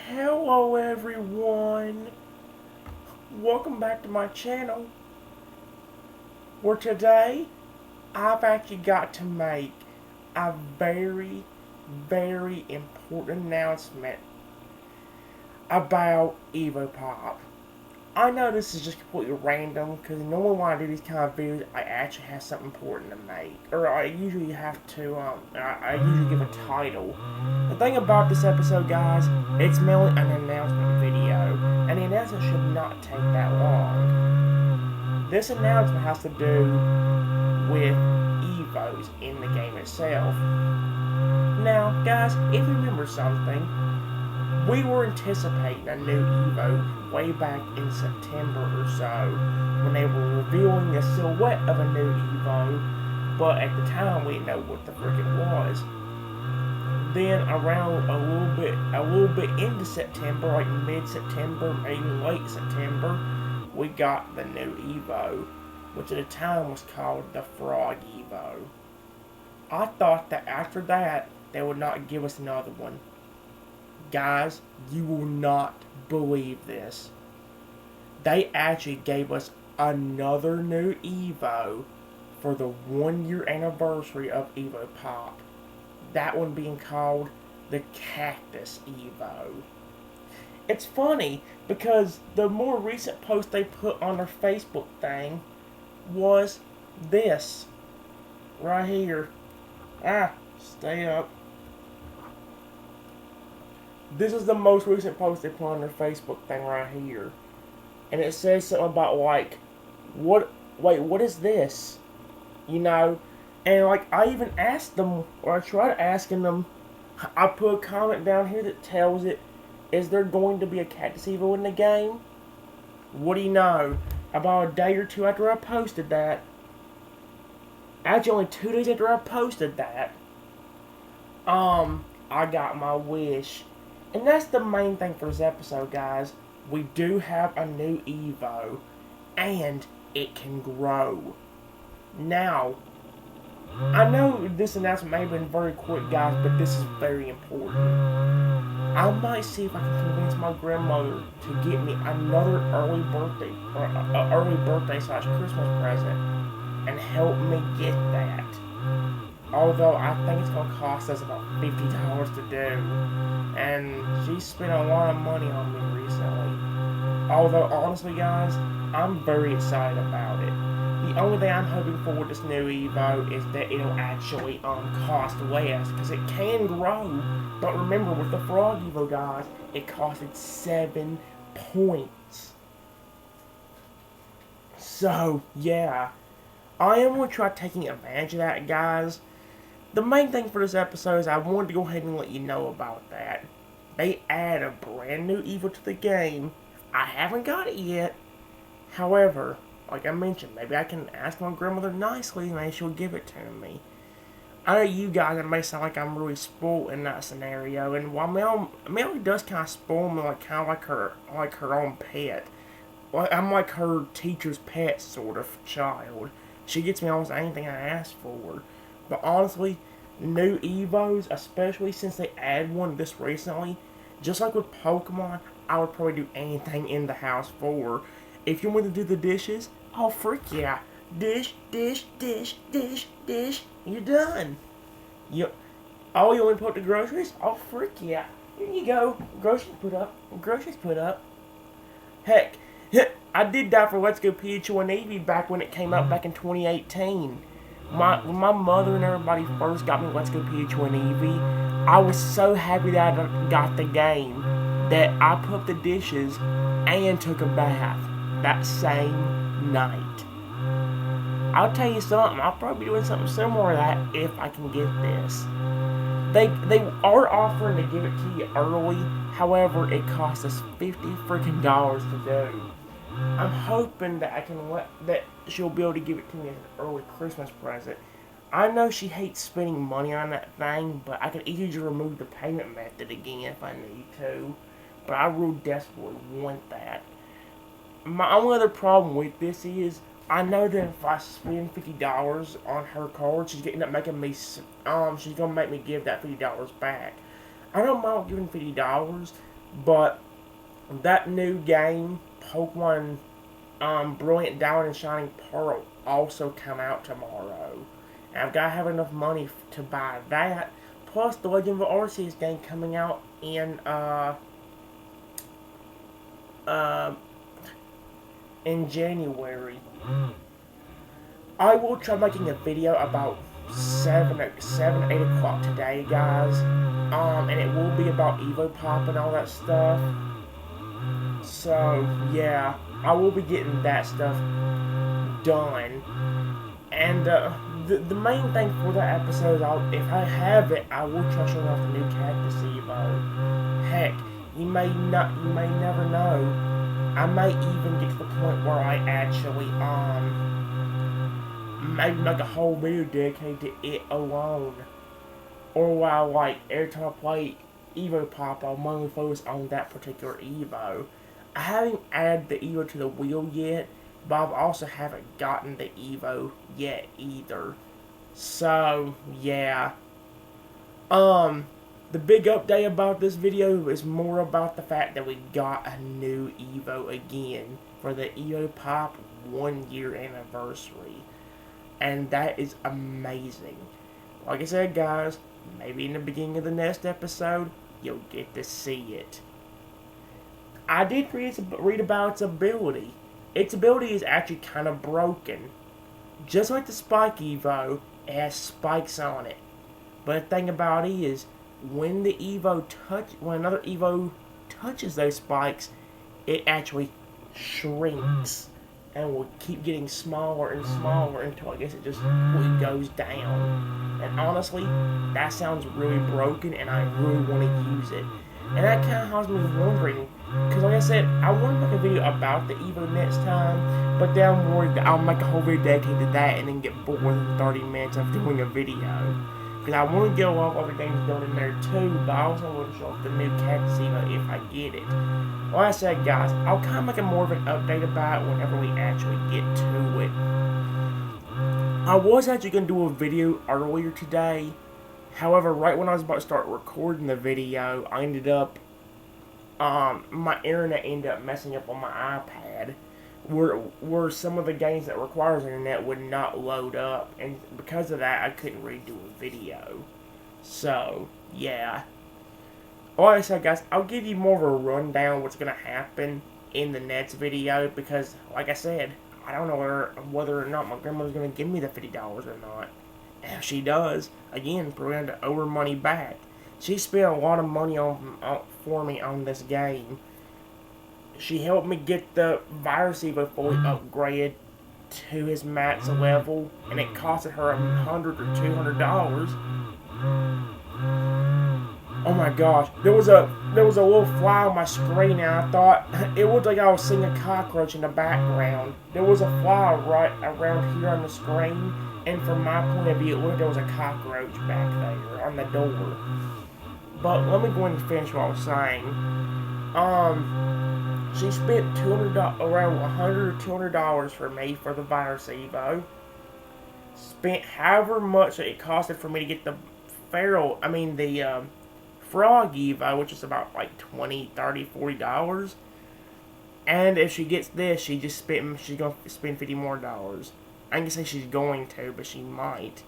Hello everyone, welcome back to my channel, where today I've actually got to make a very important announcement about Evopop. I know this is just completely random, because normally when I do these kind of videos, I actually have something important to make. Or I usually have to, I usually give a title. The thing about this episode, guys, it's mainly an announcement video, and the announcement should not take that long. This announcement has to do with Evos in the game itself. Now, guys, if you remember something, we were anticipating a new Evo way back in September or so, when they were revealing the silhouette of a new Evo, but at the time we didn't know what the frick it was. Then around a little bit into September, like mid-September, maybe late September, we got the new Evo, which at the time was called the Frog Evo. I thought that after that, they would not give us another one. Guys, you will not believe this. They actually gave us another new Evo for the 1-year anniversary of Evopop. That one being called the Cactus Evo. It's funny because the more recent post they put on their Facebook thing was this right here. Stay up. This is the most recent post they put on their Facebook thing right here. And it says something about like, what is this? You know? And like, I even asked them, or I tried asking them, I put a comment down here that tells it, is there going to be a Cactus Evo in the game? What do you know? About a day or two after I posted that, actually only 2 days after I posted that, I got my wish. And that's the main thing for this episode, guys. We do have a new Evo, and it can grow. Now, I know this announcement may have been very quick, guys, but this is very important. I might see if I can convince my grandmother to get me another early birthday slash Christmas present and help me get that. Although I think it's going to cost us about $50 to do. And she spent a lot of money on me recently. Although, honestly, guys, I'm very excited about it. The only thing I'm hoping for with this new Evo is that it'll actually cost less, because it can grow. But remember, with the Frog Evo, guys, it costed 7 points. So, yeah. I am going to try taking advantage of that, guys. The main thing for this episode is I wanted to go ahead and let you know about that. They add a brand new Evo to the game. I haven't got it yet. However, like I mentioned, maybe I can ask my grandmother nicely and maybe she'll give it to me. I know you guys, it may sound like I'm really spoiled in that scenario, and while Melly does kind of spoil me, like kind of like her own pet. Well, I'm like her teacher's pet sort of child. She gets me almost anything I ask for. But honestly, new Evos, especially since they added one this recently, just like with Pokemon, I would probably do anything in the house for. If you want to do the dishes, oh frick yeah. Dish, you're done. You want to put the groceries? Oh frick yeah. Here you go. Groceries put up. Heck, I did that for Let's Go Pikachu and Eevee back when it came out back in 2018. When my mother and everybody first got me Let's Go Pikachu and Eevee, I was so happy that I got the game that I put up the dishes and took a bath that same night. I'll tell you something, I'll probably be doing something similar to that if I can get this. They are offering to give it to you early, however, it costs us $50 freaking to do. I'm hoping that that she'll be able to give it to me as an early Christmas present. I know she hates spending money on that thing, but I could easily remove the payment method again if I need to. But I really desperately want that. My only other problem with this is, I know that if I spend $50 on her card, she's gonna make me give that $50 back. I don't mind giving $50, But that new game, Pokemon Brilliant Diamond and Shining Pearl, also come out tomorrow. And I've got to have enough money to buy that. Plus the Legend of Arceus game coming out in January. I will try making a video about 7 8 o'clock today, guys. And it will be about Evopop and all that stuff. So, yeah, I will be getting that stuff done. And the main thing for that episode is, if I have it, I will try showing off the new Cactus Evo. Heck, you may never know. I may even get to the point where I actually maybe make a whole video dedicated to it alone. Or while, like, every time I play Evopop, I'll mainly focus on that particular Evo. I haven't added the Evo to the wheel yet, but I also haven't gotten the Evo yet either. So, yeah. The big update about this video is more about the fact that we got a new Evo again for the Evopop 1 year anniversary. And that is amazing. Like I said, guys, maybe in the beginning of the next episode, you'll get to see it. I did read about its ability. Its ability is actually kind of broken. Just like the Spike Evo, it has spikes on it. But the thing about it is, when another Evo touches those spikes, it actually shrinks and will keep getting smaller and smaller until I guess it just really goes down. And honestly, that sounds really broken, and I really want to use it. And that kind of has me wondering, because like I said, I want to make a video about the Evo next time, but then I'm worried that I'll make a whole video dedicated to that and then get bored within 30 minutes of doing a video. Because I want to go off other games done in there too, but I also want to show off the new Cactus Evo if I get it. Like I said, guys, I'll kind of make a more of an update about it whenever we actually get to it. I was actually going to do a video earlier today. However, right when I was about to start recording the video, I ended up, my internet ended up messing up on my iPad, where some of the games that requires internet would not load up, and because of that, I couldn't really do a video. So, yeah. Like I said, guys, I'll give you more of a rundown of what's going to happen in the next video, because, like I said, I don't know whether or not my grandmother's going to give me the $50 or not. If she does, again, we're going to owe her money back. She spent a lot of money for me on this game. She helped me get the Virus Evo fully upgraded to his max level, and it costed her $100 or $200. Oh my gosh, there was a little fly on my screen, and I thought it looked like I was seeing a cockroach in the background. There was a fly right around here on the screen, and from my point of view, it looked like there was a cockroach back there on the door. But let me go ahead and finish what I was saying. She spent around $100 or $200 for me for the Virus Evo. Spent however much it costed for me to get the Frog Evo, which is about like $20, $30, $40. And if she gets this, she's going to spend $50 more. I can say she's going to, but she might.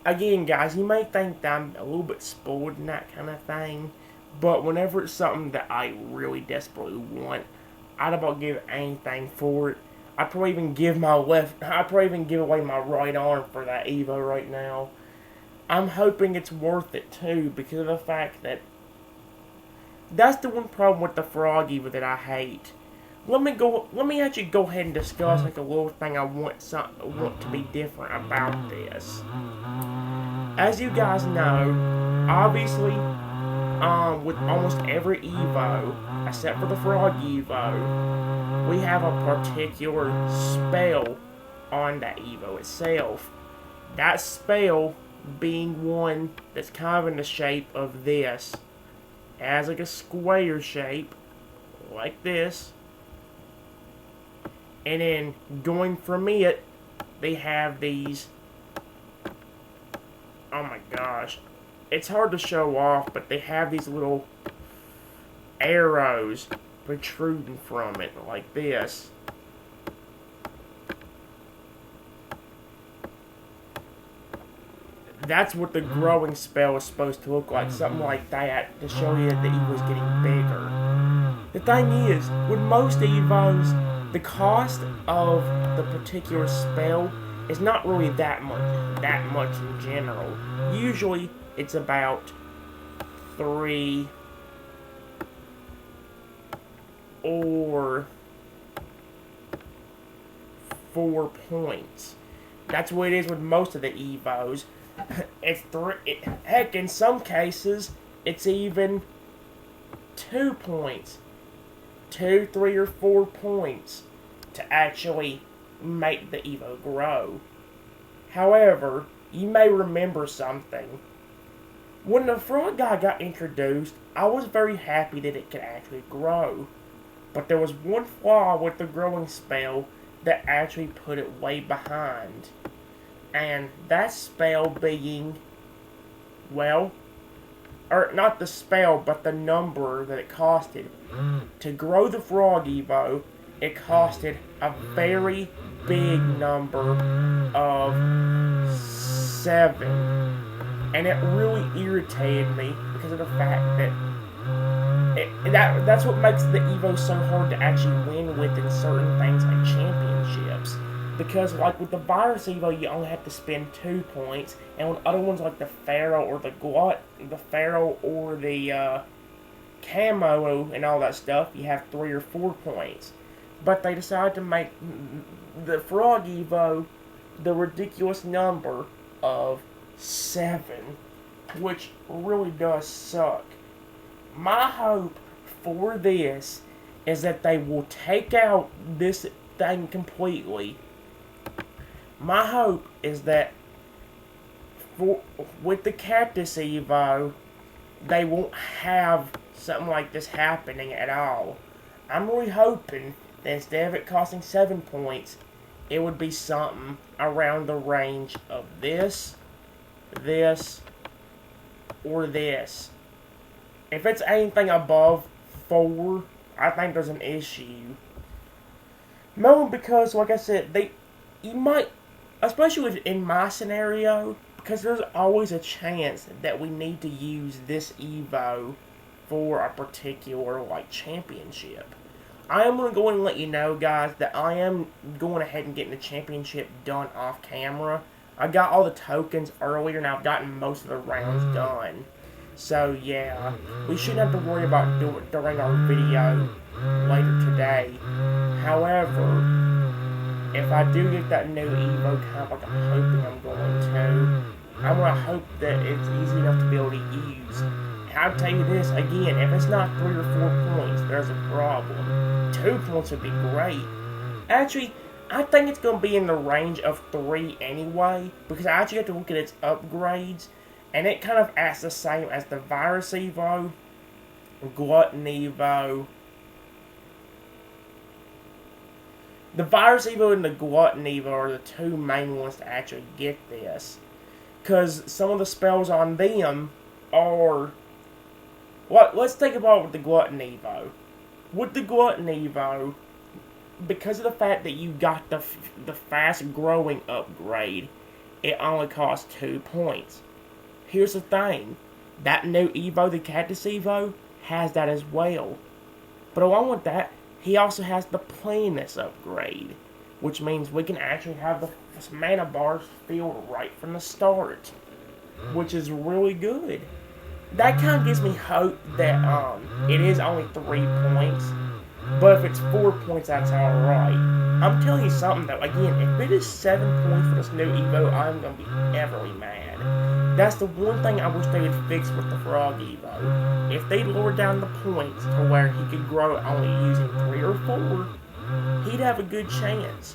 Again, guys, you may think that I'm a little bit spoiled and that kind of thing, but whenever it's something that I really desperately want, I'd about give anything for it. I'd probably even give away my right arm for that Evo right now. I'm hoping it's worth it too, because of the fact that that's the one problem with the Frog Evo that I hate. Let me actually go ahead and discuss like a little thing I want to be different about this. As you guys know, obviously, with almost every Evo, except for the Frog Evo, we have a particular spell on that Evo itself. That spell being one that's kind of in the shape of this. It has like a square shape, like this. And then going from it, they have these. Oh my gosh. It's hard to show off, but they have these little arrows protruding from it like this. That's what the growing spell is supposed to look like, something like that, to show you that the Evo's getting bigger. The thing is, with most Evos, the cost of the particular spell is not really that much in general. Usually, it's about 3 or 4 points. That's what it is with most of the Evos. Heck, in some cases, it's even 2 points. 2, 3, or 4 points to actually make the Evo grow. However, you may remember something. When the frog guy got introduced, I was very happy that it could actually grow. But there was one flaw with the growing spell that actually put it way behind. And that spell being, well, or not the spell, but the number that it costed. To grow the Frog Evo, it costed a very big number of 7. And it really irritated me because of the fact that that's what makes the Evo so hard to actually win with in certain things like championships. Because, like, with the Virus Evo, you only have to spend 2 points, and with other ones like the Pharaoh or the Pharaoh or the Camo and all that stuff, you have 3 or 4 points. But they decided to make the Frog Evo the ridiculous number of 7, which really does suck. My hope for this is that they will take out this thing completely. My hope is that with the Cactus Evo, they won't have something like this happening at all. I'm really hoping that instead of it costing 7 points, it would be something around the range of this, or this. If it's anything above 4, I think there's an issue. Mainly because, like I said, you might, especially in my scenario, because there's always a chance that we need to use this Evo for a particular, like, championship. I am going to go and let you know, guys, that I am going ahead and getting the championship done off camera. I got all the tokens earlier, and I've gotten most of the rounds done. So, yeah, we shouldn't have to worry about doing it during our video later today. However, if I do get that new Evo, kind of like I'm hoping I'm going to, I'm going to hope that it's easy enough to be able to use. I'll tell you this, again, if it's not 3 or 4 points, there's a problem. 2 points would be great. Actually, I think it's going to be in the range of 3 anyway, because I actually have to look at its upgrades, and it kind of acts the same as the Virus Evo, Glutton Evo. The Virus Evo and the Glutton Evo are the 2 main ones to actually get this. Because some of the spells on them are... Let's think about it with the Glutton Evo. With the Glutton Evo, because of the fact that you got the fast growing upgrade, it only costs 2 points. Here's the thing. That new Evo, the Cactus Evo, has that as well. But along with that, he also has the plainness upgrade, which means we can actually have the mana bars filled right from the start, which is really good. That kind of gives me hope that it is only 3 points, but if it's 4 points, that's alright. I'm telling you something though, again, if it is 7 points for this new Evo, I'm going to be everly mad. That's the one thing I wish they would fix with the Frog Evo. If they lowered down the points to where he could grow only using 3 or 4, he'd have a good chance.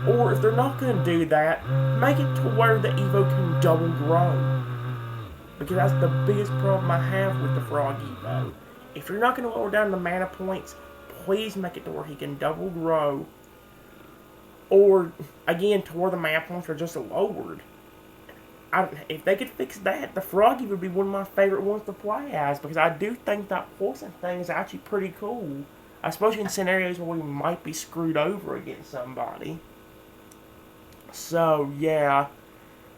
Or if they're not going to do that, make it to where the Evo can double grow. Because that's the biggest problem I have with the Frog Evo. If you're not going to lower down the mana points, please make it to where he can double grow. Or, again, to where the mana points are just lowered. if they could fix that, the Froggy would be one of my favorite ones to play as, because I do think that poison thing is actually pretty cool, especially in scenarios where we might be screwed over against somebody. So yeah,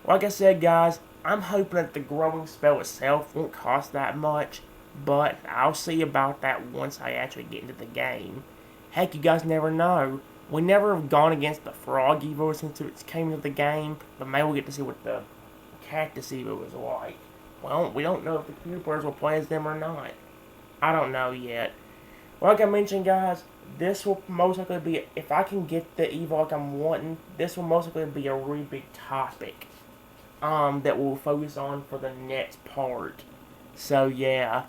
like I said, guys, I'm hoping that the growing spell itself won't cost that much, but I'll see about that once I actually get into the game. Heck, you guys never know. We never have gone against the Frog Evo since it came into the game, but maybe we'll get to see what the Cactus Evo is like. Well, we don't know if the computer players will play as them or not. I don't know yet. Like I mentioned, guys, this will most likely be, if I can get the Evo like I'm wanting, this will most likely be a really big topic that we'll focus on for the next part. So, yeah.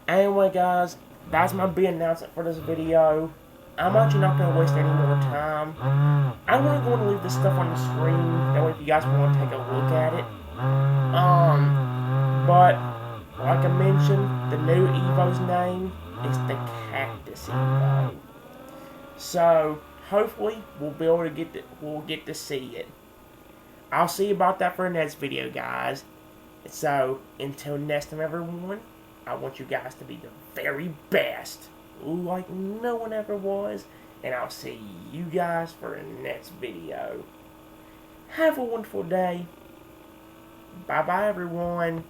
Anyway, guys, that's my big announcement for this video. I'm actually not going to waste any more time. I'm going to go and leave this stuff on the screen. That way if you guys want to take a look at it. But, like I mentioned, the new Evo's name is the Cactus Evo. So, hopefully, we'll be able to get to see it. I'll see you about that for the next video, guys. So, until next time, everyone, I want you guys to be the very best, like no one ever was, and I'll see you guys for the next video. Have a wonderful day. Bye-bye, everyone.